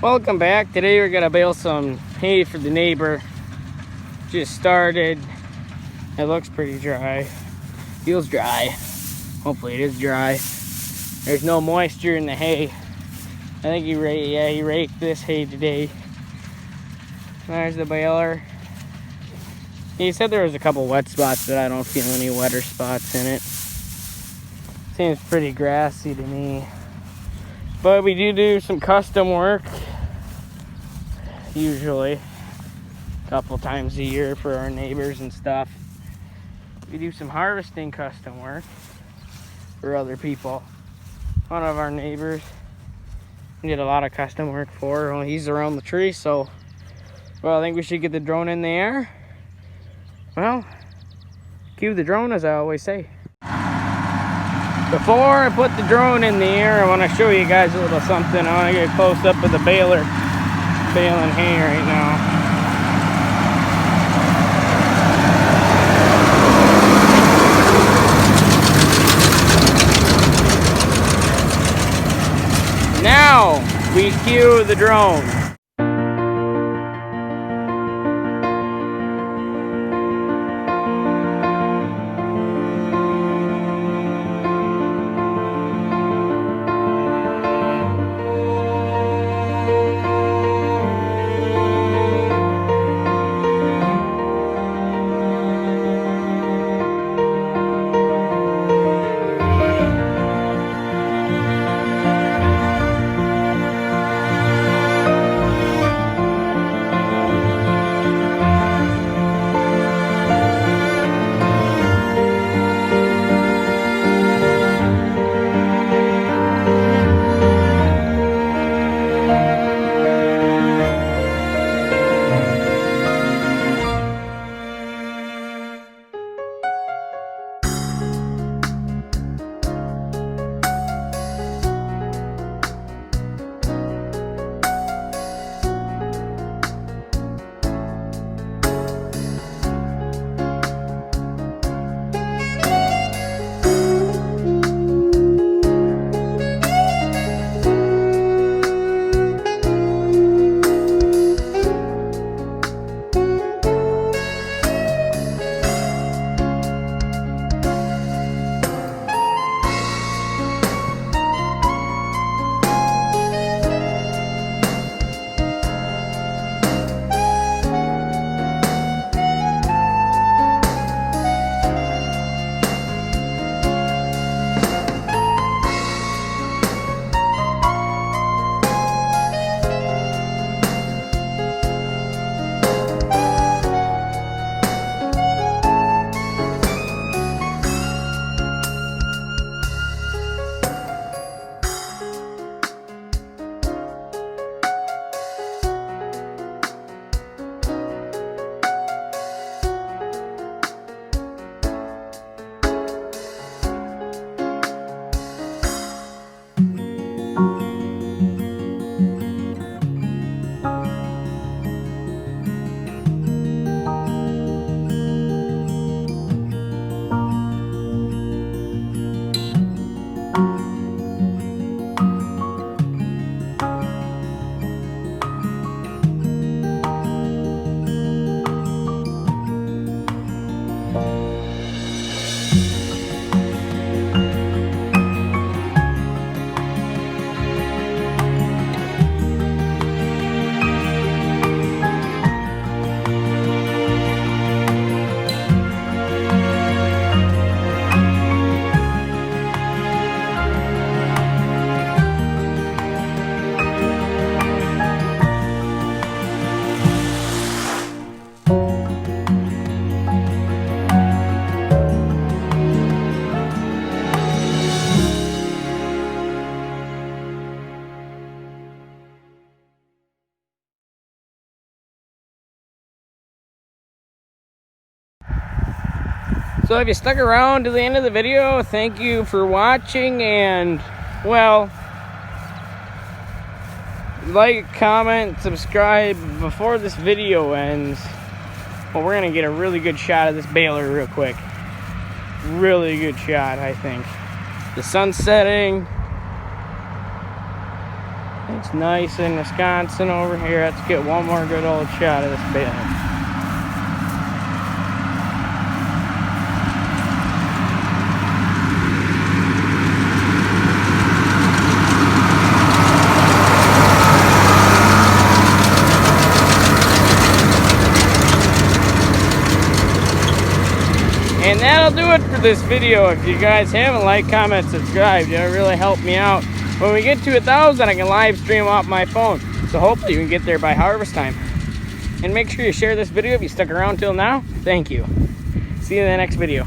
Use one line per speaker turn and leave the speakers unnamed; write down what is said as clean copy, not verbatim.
Welcome back. Today we're gonna bale some hay for the neighbor. Just started. It looks pretty dry. Feels dry. Hopefully it is dry. There's no moisture in the hay. I think he raked this hay today. There's the baler. He said there was a couple wet spots, but I don't feel any wetter spots in it. Seems pretty grassy to me. But we do some custom work. Usually. A couple times a year for our neighbors and stuff. We do some harvesting custom work for other people. One of our neighbors we did a lot of custom work for. Well, he's around the tree, so I think we should get the drone in the air. Well, cue the drone, as I always say. Before I put the drone in the air, I want to show you guys a little something. I want to get a close up of the baler baling hay right now. Now we cue the drone. So if you stuck around to the end of the video, thank you for watching, and well, like, comment, subscribe before this video ends. Well, we're gonna get a really good shot of this baler real quick. Really good shot, I think. The sun's setting. It's nice in Wisconsin over here. Let's get one more good old shot of this baling. And that'll do it for this video. If you guys haven't liked, comment, subscribed, it'll really help me out. When we get to 1,000, I can live stream off my phone. So hopefully you can get there by harvest time. And make sure you share this video if you stuck around till now. Thank you. See you in the next video.